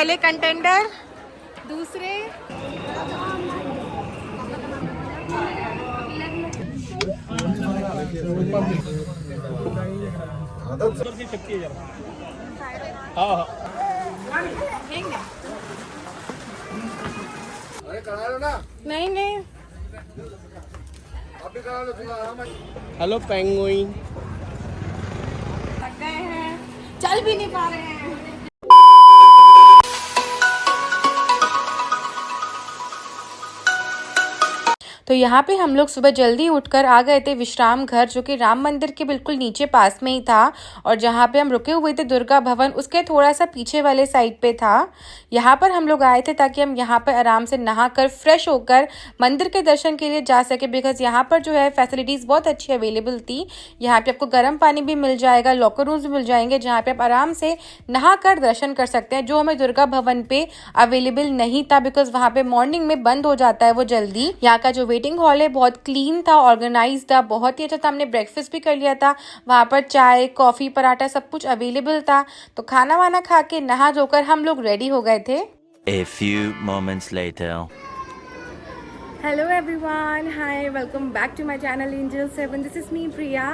पहले कंटेंडर, दूसरे नहीं नहीं। Hello penguin. थक गए हैं, चल भी नहीं पा रहे हैं। तो यहाँ पे हम लोग सुबह जल्दी उठकर आ गए थे विश्राम घर, जो कि राम मंदिर के बिल्कुल नीचे पास में ही था। और जहाँ पे हम रुके हुए थे दुर्गा भवन, उसके थोड़ा सा पीछे वाले साइड पे था। यहाँ पर हम लोग आए थे ताकि हम यहाँ पर आराम से नहाकर फ्रेश होकर मंदिर के दर्शन के लिए जा सके, बिकॉज यहाँ पर जो है फैसिलिटीज़ बहुत अच्छी अवेलेबल थी। यहाँ पे आपको गर्म पानी भी मिल जाएगा, लॉकर रूम्स भी मिल जाएंगे जहाँ पे आप आराम से नहाकर दर्शन कर सकते हैं, जो हमें दुर्गा भवन पे अवेलेबल नहीं था, बिकॉज वहाँ पे मॉर्निंग में बंद हो जाता है वो जल्दी। यहाँ का जो वेटिंग हॉल है बहुत क्लीन था, ऑर्गेनाइज था, बहुत ही अच्छा था। हमने ब्रेकफास्ट भी कर लिया था, वहाँ पर चाय कॉफी पराठा सब कुछ अवेलेबल था। तो खाना वाना खा के नहा धोकर हम लोग रेडी हो गए थे। A few moments later. Hello everyone, hi, welcome back to my channel Angel 7। This is me Priya.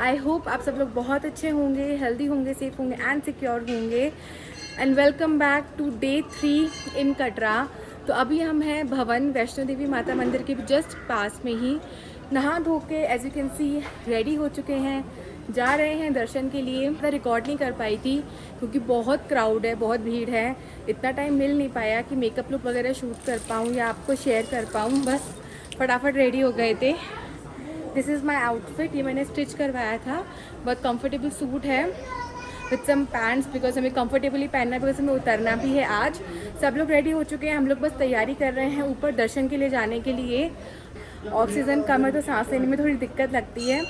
I hope आप सब लोग बहुत अच्छे होंगे, हेल्दी होंगे, सेफ होंगे एंड सिक्योर होंगे। And welcome back to day 3 in Katra. तो अभी हम हैं भवन वैष्णो देवी माता मंदिर के जस्ट पास में ही। नहा धो के as you can see ready हो चुके हैं, जा रहे हैं दर्शन के लिए। मैं रिकॉर्ड नहीं कर पाई थी क्योंकि बहुत क्राउड है, बहुत भीड़ है, इतना टाइम मिल नहीं पाया कि मेकअप लुक वगैरह शूट कर पाऊँ या आपको शेयर कर पाऊँ। बस फटाफट रेडी हो गए थे। दिस इज़ माई आउटफिट, ये मैंने स्टिच करवाया था। बहुत कंफर्टेबल सूट है विथ सम पैंट्स, बिकॉज हमें कंफर्टेबली पहनना है, बिकॉज हमें उतरना भी है आज। सब लोग रेडी हो चुके हैं, हम लोग बस तैयारी कर रहे हैं ऊपर दर्शन के लिए जाने के लिए। ऑक्सीजन कम है तो सांस लेने में थोड़ी दिक्कत लगती है।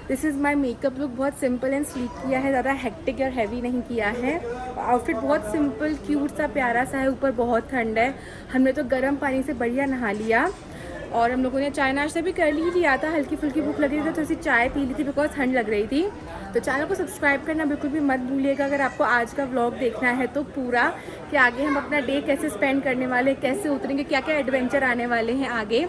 This is my makeup look, बहुत सिंपल एंड स्लीक किया है, ज़्यादा हेक्टिक और हैवी नहीं किया है। आउटफिट बहुत सिंपल क्यूट सा प्यारा सा है। ऊपर बहुत ठंड है, हमने तो गर्म पानी से बढ़िया नहा लिया और हम लोगों ने चाय नाश्ता भी कर ही लिया था। हल्की फुल्की भूख लगी थी तो थोड़ी सी चाय पी ली थी बिकॉज ठंड लग रही थी। तो चैनल को सब्सक्राइब करना बिल्कुल भी मत भूलिएगा अगर आपको आज का व्लॉग देखना है तो पूरा, कि आगे हम अपना डे कैसे स्पेंड करने वाले, कैसे उतरेंगे, क्या क्या एडवेंचर आने वाले हैं आगे।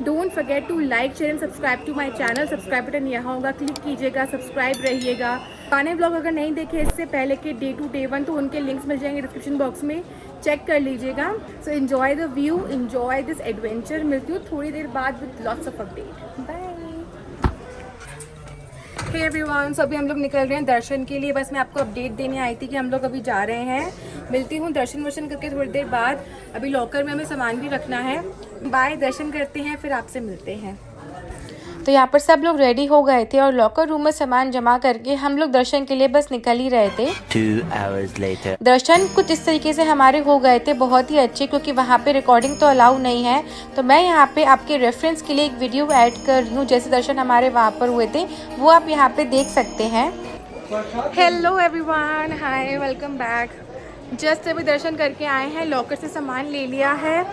Don't forget to like share and subscribe to my channel. Subscribe button यहाँ होगा, क्लिक कीजिएगा, सब्सक्राइब रहिएगा। पुराने व्लॉग अगर नहीं देखे इससे पहले के डे 2 डे 1 तो उनके लिंक्स मिल जाएंगे डिस्क्रिप्शन बॉक्स में, चेक कर लीजिएगा। So enjoy the view, enjoy this adventure. मिलती हूँ थोड़ी देर बाद with lots of update. Bye. Hey everyone, so अभी हम लोग निकल रहे हैं दर्शन के लिए। बस मैं आपको अपडेट देने आई थी कि हम लोग अभी जा रहे हैं। मिलती हूँ दर्शन वर्शन करके थोड़ी देर बाद। अभी लॉकर में हमें सामान भी रखना है। बाय, दर्शन करते हैं फिर आपसे मिलते हैं। तो यहाँ पर सब लोग रेडी हो गए थे और लॉकर रूम में सामान जमा करके हम लोग दर्शन के लिए बस निकल ही रहे थे। 2 hours later. दर्शन कुछ इस तरीके से हमारे हो गए थे, बहुत ही अच्छे, क्योंकि वहाँ पे रिकॉर्डिंग तो अलाउ नहीं है। तो मैं यहाँ पे आपके रेफरेंस के लिए एक वीडियो ऐड कर रही हूँ, जैसे दर्शन हमारे वहाँ पर हुए थे वो आप यहाँ पे देख सकते हैं। Hello everyone, hi, welcome back. Just अभी दर्शन करके आए हैं, लॉकर से सामान ले लिया है,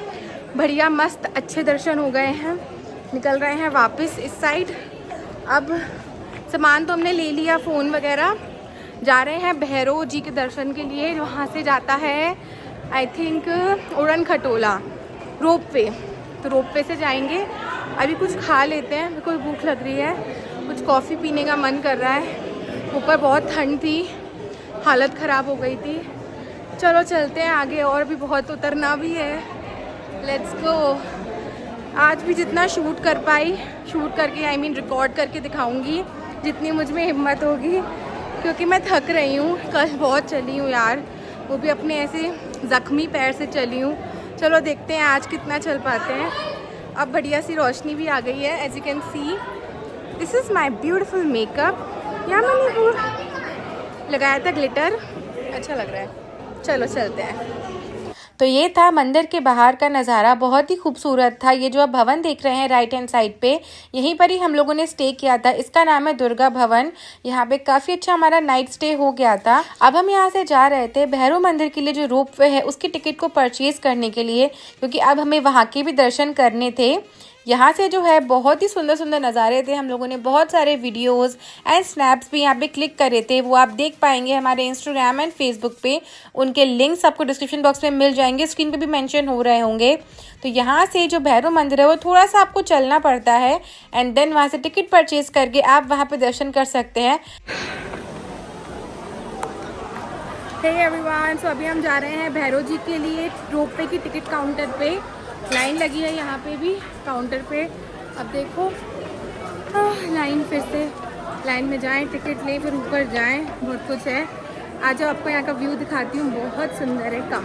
बढ़िया मस्त अच्छे दर्शन हो गए हैं। निकल रहे हैं वापस इस साइड। अब सामान तो हमने ले लिया, फ़ोन वगैरह। जा रहे हैं भैरव जी के दर्शन के लिए, वहाँ से जाता है आई थिंक उड़न खटोला रोप वे। तो रोप वे से जाएंगे। अभी कुछ खा लेते हैं, मेरे को भूख लग रही है, कुछ कॉफ़ी पीने का मन कर रहा है। ऊपर बहुत ठंड थी, हालत ख़राब हो गई थी। चलो चलते हैं आगे, और भी बहुत उतरना भी है। Let's go. आज भी जितना शूट कर पाई, शूट करके आई मीन रिकॉर्ड करके दिखाऊंगी जितनी मुझ में हिम्मत होगी, क्योंकि मैं थक रही हूँ। कल बहुत चली हूँ यार, वो भी अपने ऐसे ज़ख्मी पैर से चली हूँ। चलो देखते हैं आज कितना चल पाते हैं। अब बढ़िया सी रोशनी भी आ गई है, as you can see. This is my beautiful makeup. यहाँ मैंने लगाया था ग्लिटर, अच्छा लग रहा है। चलो चलते हैं। तो ये था मंदिर के बाहर का नज़ारा, बहुत ही खूबसूरत था। ये जो आप भवन देख रहे हैं राइट हैंड साइड पे, यहीं पर ही हम लोगों ने स्टे किया था। इसका नाम है दुर्गा भवन। यहाँ पे काफ़ी अच्छा हमारा नाइट स्टे हो गया था। अब हम यहाँ से जा रहे थे भैरव मंदिर के लिए, जो रोप वे है उसकी टिकट को परचेज करने के लिए, क्योंकि अब हमें वहाँ के भी दर्शन करने थे। यहाँ से जो है बहुत ही सुंदर सुंदर नज़ारे थे। हम लोगों ने बहुत सारे वीडियोस एंड स्नैप्स भी यहाँ पे क्लिक करे थे, वो आप देख पाएंगे हमारे इंस्टाग्राम एंड फेसबुक पे। उनके लिंक्स आपको डिस्क्रिप्शन बॉक्स में मिल जाएंगे, स्क्रीन पे भी मेंशन हो रहे होंगे। तो यहाँ से जो भैरव मंदिर है वो थोड़ा सा आपको चलना पड़ता है एंड देन वहाँ से टिकट परचेज करके आप वहाँ पे दर्शन कर सकते हैं। हे एवरीवन, सो अभी हम जा रहे हैं भैरव जी के लिए रोपवे की टिकट काउंटर पे। लाइन लगी है यहाँ पे भी काउंटर पे। अब देखो लाइन, फिर से लाइन में जाएं, टिकट लें, फिर ऊपर जाएं, बहुत कुछ है। आज आपको यहाँ का व्यू दिखाती हूँ, बहुत सुंदर है। कम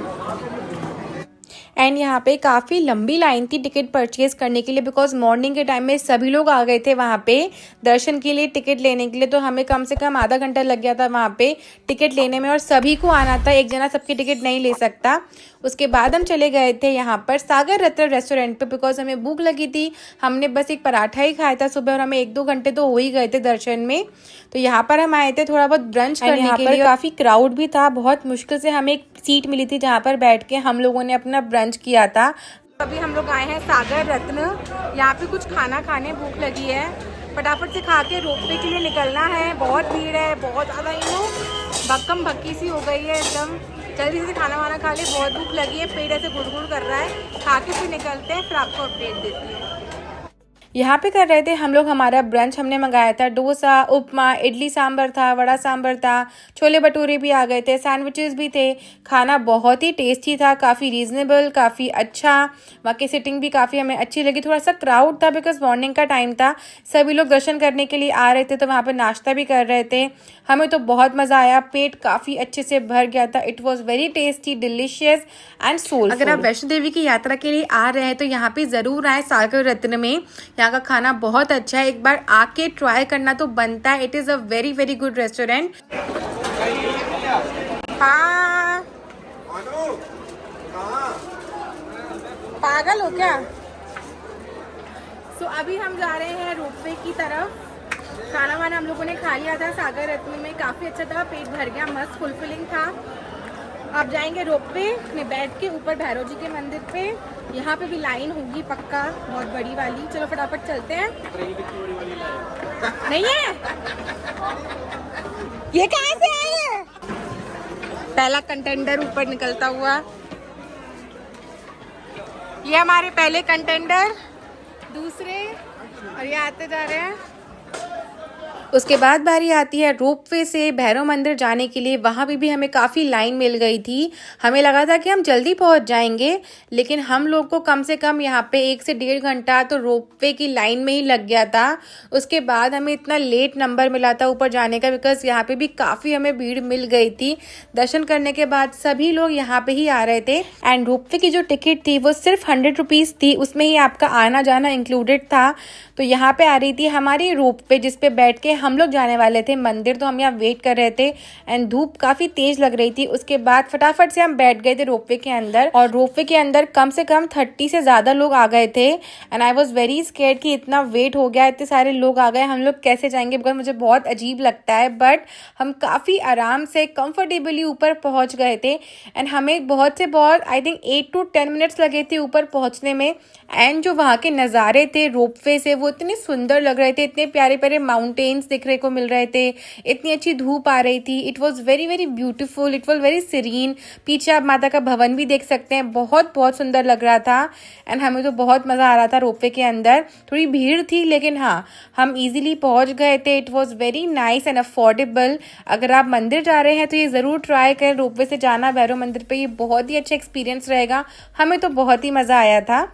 एंड यहाँ पे काफ़ी लंबी लाइन थी टिकट परचेज करने के लिए, बिकॉज मॉर्निंग के टाइम में सभी लोग आ गए थे वहाँ पे दर्शन के लिए, टिकट लेने के लिए। तो हमें कम से कम आधा घंटा लग गया था वहाँ पे टिकट लेने में, और सभी को आना था, एक जना सबकी टिकट नहीं ले सकता। उसके बाद हम चले गए थे यहाँ पर सागर रत्न रेस्टोरेंट पे, बिकॉज हमें भूख लगी थी। हमने बस एक पराठा ही खाया था सुबह और हमें 1-2 घंटे तो हो ही गए थे दर्शन में। तो यहाँ पर हम आए थे थोड़ा बहुत ब्रंच करने के लिए। काफ़ी क्राउड भी था, बहुत मुश्किल से हमें एक सीट मिली थी जहाँ पर बैठ के हम लोगों ने अपना ब्रंच किया था। अभी हम लोग आए हैं सागर रत्न, यहाँ पे कुछ खाना खाने, भूख लगी है, फटाफट से खा के रोपवे के लिए निकलना है। बहुत भीड़ है, बहुत ज़्यादा भक्कम भक्की सी हो गई है एकदम। जल्दी से खाना वाना खा ले, बहुत भूख लगी है, पेट ऐसे गुड़गुड़ कर रहा है। खा के फिर निकलते हैं, फिर आपको अपडेट देती है। यहाँ पे कर रहे थे हम लोग हमारा ब्रंच। हमने मंगाया था डोसा, उपमा, इडली सांभर था, वड़ा सांभर था, छोले भटूरे भी आ गए थे, सैंडविचेस भी थे। खाना बहुत ही टेस्टी था, काफ़ी रीजनेबल, काफ़ी अच्छा। वहाँ की सिटिंग भी काफ़ी हमें अच्छी लगी। थोड़ा सा क्राउड था बिकॉज मॉर्निंग का टाइम था, सभी लोग दर्शन करने के लिए आ रहे थे, तो वहाँ पर नाश्ता भी कर रहे थे। हमें तो बहुत मज़ा आया, पेट काफ़ी अच्छे से भर गया था। It was very tasty, delicious and soulful. अगर आप वैष्णो देवी की यात्रा के लिए आ रहे हैं तो यहाँ पे ज़रूर आए सागर रत्न में। यहाँ का खाना बहुत अच्छा है, एक बार आके ट्राई करना तो बनता है। It is a very very good restaurant. हाँ, पागल हो क्या? सो अभी हम जा रहे हैं रोपवे की तरफ। खाना वाना हम लोगों ने खा लिया था सागर रत्न में, काफ़ी अच्छा था, पेट भर गया, मस्त फुलफिलिंग था। अब जाएंगे रोपवे में बैठ के ऊपर भैरव जी के मंदिर पे। यहाँ पे भी लाइन होगी पक्का, बहुत बड़ी वाली। चलो फटाफट चलते हैं। नहीं है, ये कहाँ से आए हैं? पहला कंटेंडर ऊपर निकलता हुआ, ये हमारे पहले कंटेंडर, दूसरे, और ये आते जा रहे हैं। उसके बाद बारी आती है रोपवे से भैरव मंदिर जाने के लिए। वहाँ भी हमें काफ़ी लाइन मिल गई थी। हमें लगा था कि हम जल्दी पहुँच जाएंगे, लेकिन हम लोग को कम से कम यहाँ पे 1 से 1.5 घंटा तो रोपवे की लाइन में ही लग गया था। उसके बाद हमें इतना लेट नंबर मिला था ऊपर जाने का, बिकॉज यहाँ पे भी काफ़ी हमें भीड़ मिल गई थी। दर्शन करने के बाद सभी लोग यहाँ पे ही आ रहे थे। एंड रोपवे की जो टिकट थी वो सिर्फ 100 रुपीज़ थी, उसमें ही आपका आना जाना इंक्लूडेड था। तो यहाँ पे आ रही थी हमारी रोपवे, जिसपे बैठ के हम लोग जाने वाले थे मंदिर। तो हम यहाँ वेट कर रहे थे एंड धूप काफ़ी तेज लग रही थी। उसके बाद फटाफट से हम बैठ गए थे रोपवे के अंदर, और रोपवे के अंदर कम से कम 30 से ज़्यादा लोग आ गए थे। And I was very scared कि इतना वेट हो गया, इतने सारे लोग आ गए, हम लोग कैसे जाएंगे, बिकॉज मुझे बहुत अजीब लगता है। बट हम काफ़ी आराम से कंफर्टेबली ऊपर पहुँच गए थे। एंड हमें बहुत से बहुत आई थिंक 8 to 10 मिनट्स लगे थे ऊपर पहुँचने में। एंड जो वहाँ के नज़ारे थे रोपवे से वो इतने सुंदर लग रहे थे, इतने प्यारे प्यारे माउंटेन्स दिखने को मिल रहे थे, इतनी अच्छी धूप आ रही थी। It was very very beautiful, it was very serene. पीछे आप माता का भवन भी देख सकते हैं, बहुत बहुत सुंदर लग रहा था। एंड हमें तो बहुत मज़ा आ रहा था रोपवे के अंदर। थोड़ी भीड़ थी लेकिन हाँ, हम इजीली पहुँच गए थे। It was very nice and affordable. अगर आप मंदिर जा रहे हैं तो ये ज़रूर ट्राई करें रोपवे से जाना भैरव मंदिर पे, ये बहुत ही अच्छा एक्सपीरियंस रहेगा। हमें तो बहुत ही मज़ा आया था।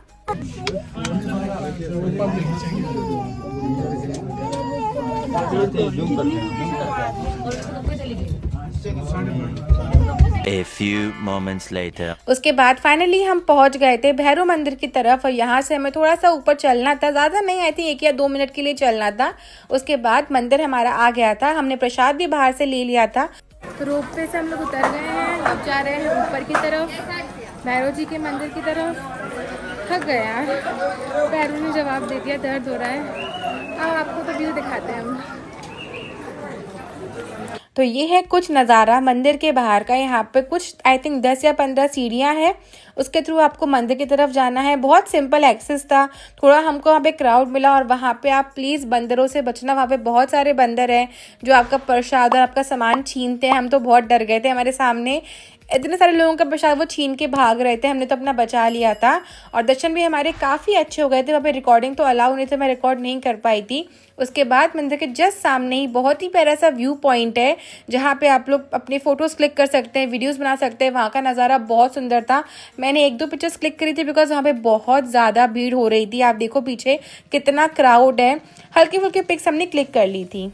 A few moments later. उसके बाद फाइनली हम पहुंच गए थे भैरव मंदिर की तरफ, और यहाँ से हमें थोड़ा सा ऊपर चलना था, ज़्यादा नहीं, आई थिंक 1 या 2 मिनट के लिए चलना था। उसके बाद मंदिर हमारा आ गया था। हमने प्रसाद भी बाहर से ले लिया था। तो रोपवे से हम लोग उतर गए हैं, अब जा रहे हैं ऊपर की तरफ, भैरव जी के मंदिर की तरफ। थक गए यार, पैरों ने जवाब दे दिया, दर्द हो रहा है। अब आपको तो व्यू दिखाते हैं हम। तो ये है कुछ नज़ारा मंदिर के बाहर का। यहाँ पे कुछ आई थिंक 10 या 15 सीढ़ियाँ हैं, उसके थ्रू आपको मंदिर की तरफ जाना है। बहुत सिंपल एक्सेस था, थोड़ा हमको वहाँ पे क्राउड मिला। और वहाँ पे आप प्लीज़ बंदरों से बचना, वहाँ पे बहुत सारे बंदर हैं जो आपका प्रसाद और आपका सामान छीनते हैं। हम तो बहुत डर गए थे, हमारे सामने इतने सारे लोगों का प्रसाद वो छीन के भाग रहे थे, हमने तो अपना बचा लिया था। और दर्शन भी हमारे काफ़ी अच्छे हो गए थे। वहाँ पे रिकॉर्डिंग तो अलाउ नहीं थे, मैं रिकॉर्ड नहीं कर पाई थी। उसके बाद मंदिर के जस्ट सामने ही बहुत ही प्यारा सा व्यू पॉइंट है, जहाँ पे आप लोग अपने फ़ोटोज़ क्लिक कर सकते हैं, वीडियोज़ बना सकते हैं। वहाँ का नज़ारा बहुत सुंदर था। मैंने 1-2 पिक्चर्स क्लिक करी थी बिकॉज वहाँ पे बहुत ज़्यादा भीड़ हो रही थी। आप देखो पीछे कितना क्राउड है। हल्के फुल्के पिक्स हमने क्लिक कर ली थी।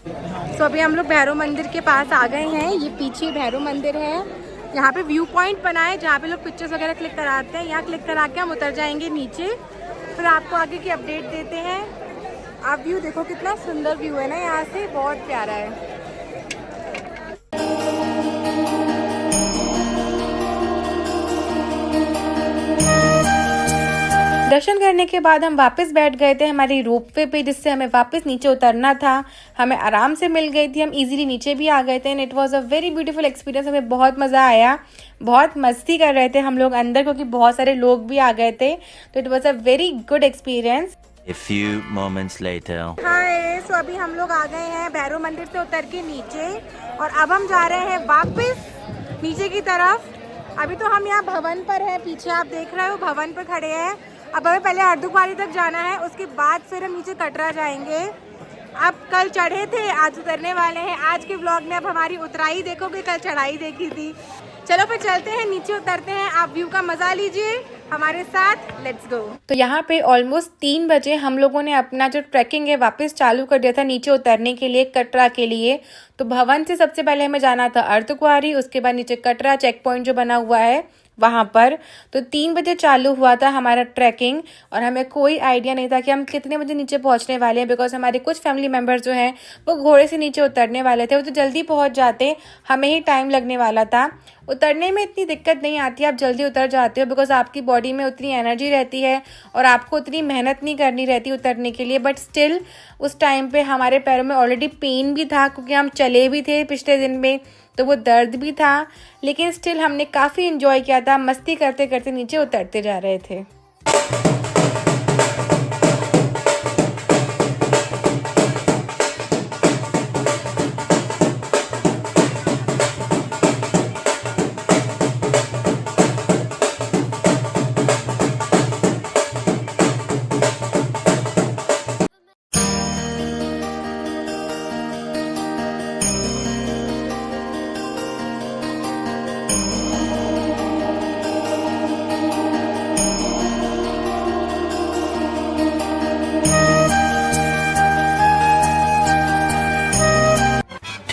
तो अभी हम लोग भैरव मंदिर के पास आ गए हैं। ये पीछे भैरव मंदिर है। यहाँ पे व्यू पॉइंट बना है जहाँ पे लोग पिक्चर्स वगैरह क्लिक कराते हैं। यहाँ क्लिक करा के हम उतर जाएंगे नीचे, फिर आपको आगे की अपडेट देते हैं। आप व्यू देखो, कितना सुंदर व्यू है ना, यहाँ से बहुत प्यारा है। दर्शन करने के बाद हम वापस बैठ गए थे हमारी रोपवे पे, जिससे हमें वापस नीचे उतरना था। हमें आराम से मिल गई थी, हम इजीली नीचे भी आ गए थे। And it was a very beautiful experience. हमें बहुत मज़ा आया, बहुत मस्ती कर रहे थे हम लोग अंदर, क्योंकि बहुत सारे लोग भी आ गए थे। तो it was a very good experience. A few moments later. हाय, सो अभी हम लोग आ गए हैं भैरव मंदिर से उतर के नीचे, और अब हम जा रहे हैं वापस नीचे की तरफ। अभी तो हम यहाँ भवन पर हैं, पीछे आप देख रहे हो भवन पर खड़े हैं। अब हमें पहले अर्धकुंवारी तक जाना है, उसके बाद फिर हम नीचे कटरा जाएंगे। अब कल चढ़े थे, आज उतरने वाले हैं। आज के व्लॉग में अब हमारी उतराई देखोगे, कल चढ़ाई देखी थी। चलो फिर चलते हैं, नीचे उतरते हैं। आप व्यू का मजा लीजिए हमारे साथ, लेट्स गो। तो यहाँ पे ऑलमोस्ट 3 बजे हम लोगों ने अपना जो ट्रैकिंग है वापस चालू कर दिया था नीचे उतरने के लिए, कटरा के लिए। तो भवन से सबसे पहले हमें जाना था अर्धकुंवारी, उसके बाद नीचे कटरा चेक पॉइंट जो बना हुआ है वहाँ पर। तो 3 बजे चालू हुआ था हमारा ट्रैकिंग, और हमें कोई आइडिया नहीं था कि हम कितने बजे नीचे पहुँचने वाले हैं, बिकॉज हमारे कुछ फैमिली मेम्बर्स जो हैं वो घोड़े से नीचे उतरने वाले थे। वो तो जल्दी पहुँच जाते, हमें ही टाइम लगने वाला था। उतरने में इतनी दिक्कत नहीं आती, आप जल्दी उतर जाते हो, बिकॉज आपकी बॉडी में उतनी एनर्जी रहती है और आपको उतनी मेहनत नहीं करनी रहती उतरने के लिए। बट स्टिल उस टाइम पे हमारे पैरों में ऑलरेडी पेन भी था, क्योंकि हम चले भी थे पिछले दिन में, तो वो दर्द भी था। लेकिन स्टिल हमने काफ़ी इन्जॉय किया था, मस्ती करते करते नीचे उतरते जा रहे थे।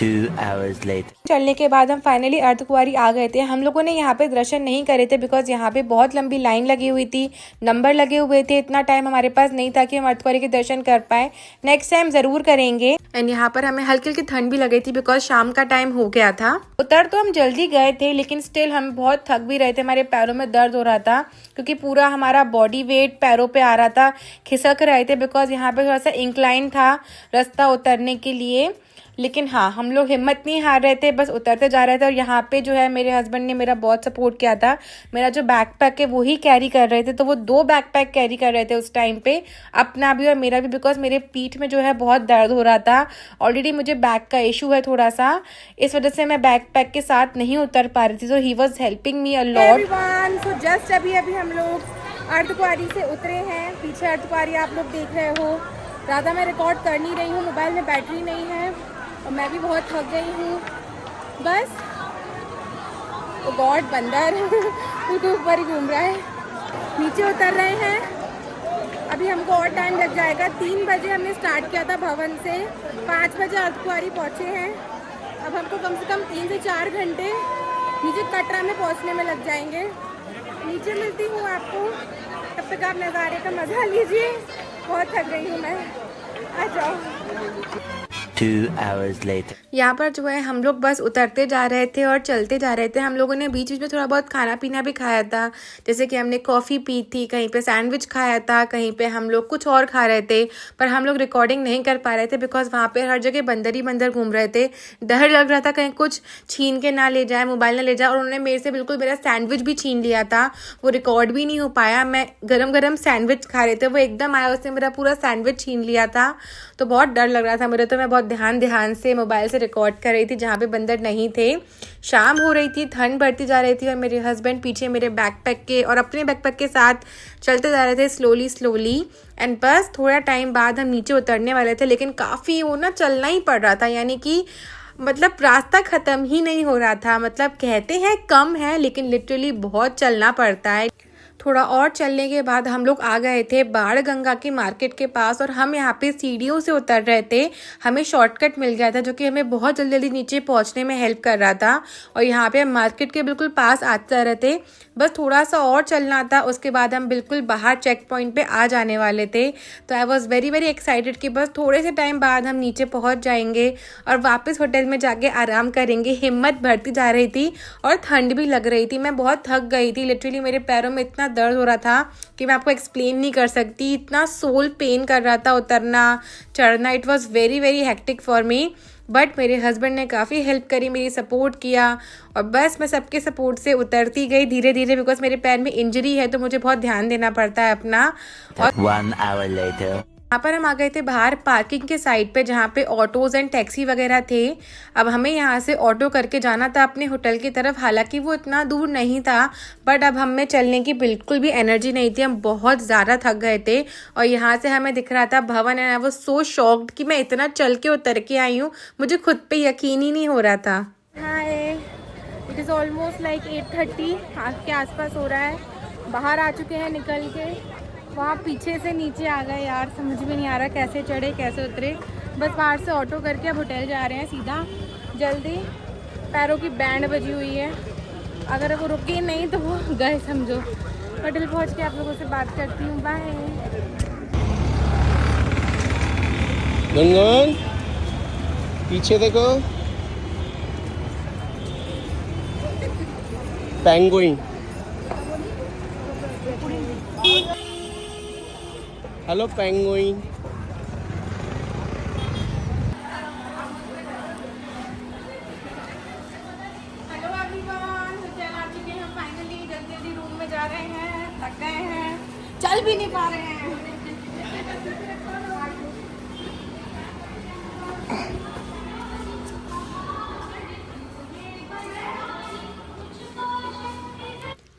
2 hours later. चलने के बाद हम फाइनली अर्धकुंवारी आ गए थे। हम लोगों ने यहाँ पे दर्शन नहीं करे थे बिकॉज यहाँ पे बहुत लंबी लाइन लगी हुई थी, नंबर लगे हुए थे। इतना टाइम हमारे पास नहीं था कि हम अर्धकुंवारी के दर्शन कर पाए। नेक्स्ट टाइम ज़रूर करेंगे। एंड यहाँ पर हमें हल्की हल्की ठंड भी लगी थी बिकॉज शाम का टाइम हो गया था। उतर तो हम जल्दी गए थे लेकिन स्टिल हम बहुत थक भी रहे थे, हमारे पैरों में दर्द हो रहा था क्योंकि पूरा हमारा बॉडी वेट पैरों पे आ रहा था, खिसक रहे थे बिकॉज यहाँ पे थोड़ा सा इंक्लाइन था रास्ता उतरने के लिए। लेकिन हाँ, हम लोग हिम्मत नहीं हार रहे थे, बस उतरते जा रहे थे। और यहाँ पे जो है मेरे हस्बैंड ने मेरा बहुत सपोर्ट किया था। मेरा जो बैकपैक है वो ही कैरी कर रहे थे, तो वो 2 बैकपैक कैरी कर रहे थे उस टाइम पे, अपना भी और मेरा भी, बिकॉज मेरे पीठ में जो है बहुत दर्द हो रहा था। ऑलरेडी मुझे बैक का इशू है थोड़ा सा, इस वजह से मैं बैकपैक के साथ नहीं उतर पा रही थी। So he was helping me a lot. So just अभी हम लोग अर्धकुंवारी से उतरे हैं। पीछे अर्धकुंवारी आप लोग देख रहे हो। ज़्यादा मैं रिकॉर्ड कर नहीं रही हूँ, मोबाइल में बैटरी नहीं है और मैं भी बहुत थक गई हूँ। बस वो गॉड बंदर उनके ऊपर ही घूम रहा है। नीचे उतर रहे हैं। अभी हमको और टाइम लग जाएगा। 3 बजे हमने स्टार्ट किया था भवन से, 5 बजे अर्धकुंवारी पहुँचे हैं। अब हमको कम से कम 3 से 4 घंटे नीचे कटरा में पहुँचने में लग जाएंगे। नीचे मिलती हूँ आपको, तब तक आप नज़ारे का मज़ा लीजिए। बहुत थक गई हूँ मैं, आ जाओ। 2 hours later. यहाँ पर जो है हम लोग बस उतरते जा रहे थे और चलते जा रहे थे। हम लोगों ने बीच बीच में थोड़ा बहुत खाना पीना भी खाया था, जैसे कि हमने कॉफ़ी पी थी, कहीं पे सैंडविच खाया था, कहीं पे हम लोग कुछ और खा रहे थे। पर हम लोग रिकॉर्डिंग नहीं कर पा रहे थे बिकॉज वहाँ पे हर जगह बंदर ही बंदर घूम रहे थे। डर लग रहा था कहीं कुछ छीन के ना ले जाए, मोबाइल ना ले जाए। और उन्होंने मेरे से बिल्कुल मेरा सैंडविच भी छीन लिया था, वो रिकॉर्ड भी नहीं हो पाया। मैं गरम गरम सैंडविच खा रहे थे, वो एकदम आया, उसने मेरा पूरा सैंडविच छीन लिया था। तो बहुत डर लग रहा था मेरे, तो मैं बहुत ध्यान से मोबाइल से रिकॉर्ड कर रही थी जहाँ पे बंदर नहीं थे। शाम हो रही थी, ठंड बढ़ती जा रही थी और मेरे हस्बैंड पीछे मेरे बैकपैक के और अपने बैकपैक के साथ चलते जा रहे थे स्लोली। एंड बस थोड़ा टाइम बाद हम नीचे उतरने वाले थे, लेकिन काफ़ी वो ना चलना ही पड़ रहा था, यानी कि मतलब रास्ता ख़त्म ही नहीं हो रहा था। मतलब कहते हैं कम है, लेकिन लिटरली बहुत चलना पड़ता है। थोड़ा और चलने के बाद हम लोग आ गए थे बाण गंगा के मार्केट के पास और हम यहाँ पे सीढ़ियों से उतर रहे थे। हमें शॉर्टकट मिल गया था जो कि हमें बहुत जल्दी नीचे पहुँचने में हेल्प कर रहा था। और यहाँ पे हम मार्केट के बिल्कुल पास आते जा रहे थे, बस थोड़ा सा और चलना था, उसके बाद हम बिल्कुल बाहर चेक पॉइंट पे आ जाने वाले थे। तो आई वॉज वेरी एक्साइटेड कि बस थोड़े से टाइम बाद हम नीचे पहुँच जाएंगे और वापस होटल में जाके आराम करेंगे। हिम्मत बढ़ती जा रही थी और ठंड भी लग रही थी, मैं बहुत थक गई थी। लिटरली मेरे पैरों में इतना दर्द हो रहा था कि मैं आपको एक्सप्लेन नहीं कर सकती। इतना सोल पेन कर रहा था उतरना चढ़ना। It was very hectic for me, but मेरे हस्बैंड ने काफ़ी हेल्प करी, मेरी सपोर्ट किया और बस मैं सबके सपोर्ट से उतरती गई धीरे बिकॉज मेरे पैर में इंजरी है तो मुझे बहुत ध्यान देना पड़ता है अपना। और 1 hour later. यहाँ पर हम आ गए थे बाहर पार्किंग के साइड पे जहाँ पे ऑटोज़ एंड टैक्सी वगैरह थे। अब हमें यहाँ से ऑटो करके जाना था अपने होटल की तरफ, हालांकि वो इतना दूर नहीं था, बट अब हमें चलने की बिल्कुल भी एनर्जी नहीं थी, हम बहुत ज़्यादा थक गए थे। और यहाँ से हमें दिख रहा था भवन and I was so shocked कि मैं इतना चल के उतर के आई हूँ, मुझे खुद पे यकीन ही नहीं हो रहा था। हाय, इट इज़ ऑलमोस्ट लाइक 8:30 के आसपास हो रहा है। बाहर आ चुके हैं निकल के, वहाँ पीछे से नीचे आ गए यार, समझ में नहीं आ रहा कैसे चढ़े कैसे उतरे। बस बाहर से ऑटो करके अब होटल जा रहे हैं सीधा जल्दी। पैरों की बैंड बजी हुई है, अगर वो रुके नहीं तो वो गए समझो। होटल पहुँच के आप लोगों से बात करती हूँ, बाय। गुनगुन पीछे देखो, penguin. Hello penguin. Hello everyone, hotel आ चुके हैं फाइनली। जल्दी रूम में जा रहे हैं, थक गए हैं, चल भी नहीं पा रहे हैं।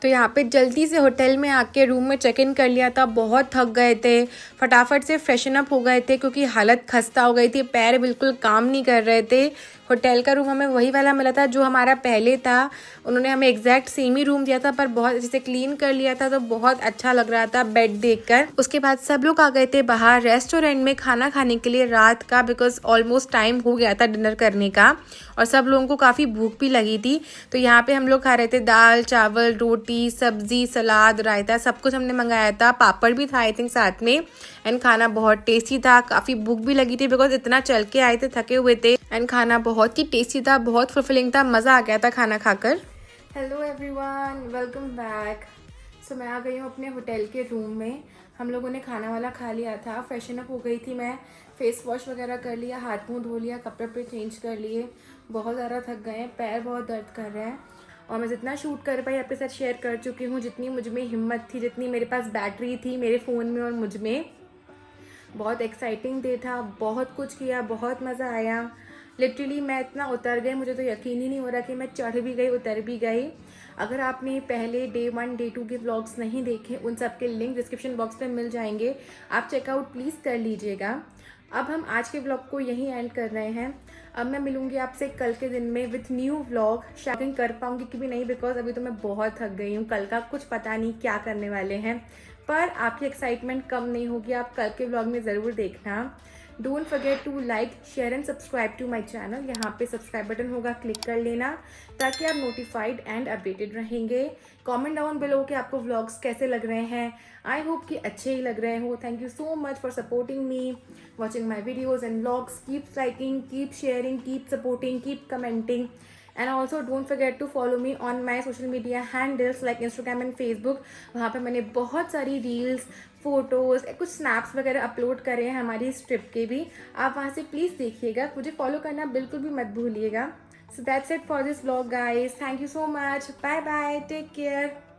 तो यहाँ पे जल्दी से होटल में आके रूम में चेक इन कर लिया था। बहुत थक गए थे, फटाफट से फ्रेशन अप हो गए थे क्योंकि हालत खस्ता हो गई थी, पैर बिल्कुल काम नहीं कर रहे थे। होटल का रूम हमें वही वाला मिला था जो हमारा पहले था, उन्होंने हमें एग्जैक्ट सेम ही रूम दिया था, पर बहुत अच्छे से क्लीन कर लिया था, तो बहुत अच्छा लग रहा था बेड देखकर। उसके बाद सब लोग आ गए थे बाहर रेस्टोरेंट में खाना खाने के लिए रात का, बिकॉज ऑलमोस्ट टाइम हो गया था डिनर करने का और सब लोगों को काफ़ी भूख भी लगी थी। तो यहाँ पे हम लोग खा रहे थे दाल चावल रोटी सब्जी सलाद रायता, सब कुछ हमने मंगाया था, पापड़ भी था आई थिंक साथ में। एंड खाना बहुत टेस्टी था, काफ़ी भूख भी लगी थी बिकॉज इतना चल के आए थे, थके हुए थे। एंड खाना बहुत ही टेस्टी था, बहुत फुलफिलिंग था, मज़ा आ गया था खाना खाकर। Hello everyone, welcome back. So मैं आ गई हूँ अपने होटल के रूम में। हम लोगों ने खाना वाला खा लिया था, फ्रेशन अप हो गई थी मैं, फेस वॉश वगैरह कर लिया, हाथ मुंह धो लिया, कपड़े पे चेंज कर लिए। बहुत ज़्यादा थक गए हैं, पैर बहुत दर्द कर रहे हैं और मैं जितना शूट कर पाई आपके साथ शेयर कर चुकी हूँ, जितनी मुझ में हिम्मत थी, जितनी मेरे पास बैटरी थी मेरे फ़ोन में और मुझ में। बहुत एक्साइटिंग डे था, बहुत कुछ किया, बहुत मज़ा आया। लिटरली मैं इतना उतर गई, मुझे तो यकीन ही नहीं हो रहा कि मैं चढ़ भी गई उतर भी गई। अगर आपने पहले डे 1 डे 2 के व्लॉग्स नहीं देखे, उन सब के लिंक डिस्क्रिप्शन बॉक्स में मिल जाएंगे, आप चेकआउट प्लीज़ कर लीजिएगा। अब हम आज के व्लॉग को यहीं एंड कर रहे हैं। अब मैं मिलूंगी आपसे कल के दिन में विथ न्यू व्लॉग। शायद कर पाऊंगी कि भी नहीं, बिकॉज अभी तो मैं बहुत थक गई हूँ, कल का कुछ पता नहीं क्या करने वाले हैं, पर आपकी एक्साइटमेंट कम नहीं होगी, आप कल के व्लॉग में ज़रूर देखना। Don't forget to like share and subscribe to my channel. यहाँ पे सब्सक्राइब बटन होगा, क्लिक कर लेना ताकि आप नोटिफाइड एंड अपडेटेड रहेंगे। कमेंट डाउन बिलो कि आपको व्लॉग्स कैसे लग रहे हैं। आई होप कि अच्छे ही लग रहे हो। Thank you so much for supporting me, watching my videos and vlogs. Keep liking, keep sharing, keep supporting, keep commenting. And also don't forget to follow me on my social media handles like Instagram and Facebook. वहाँ पे मैंने बहुत सारी reels, photos, कुछ snaps वगैरह upload करे हैं हमारी इस ट्रिप के भी। आप वहाँ से प्लीज़ देखिएगा, मुझे फॉलो करना बिल्कुल भी मत भूलिएगा। So that's it for this vlog guys. Thank you so much. Bye bye. Take care.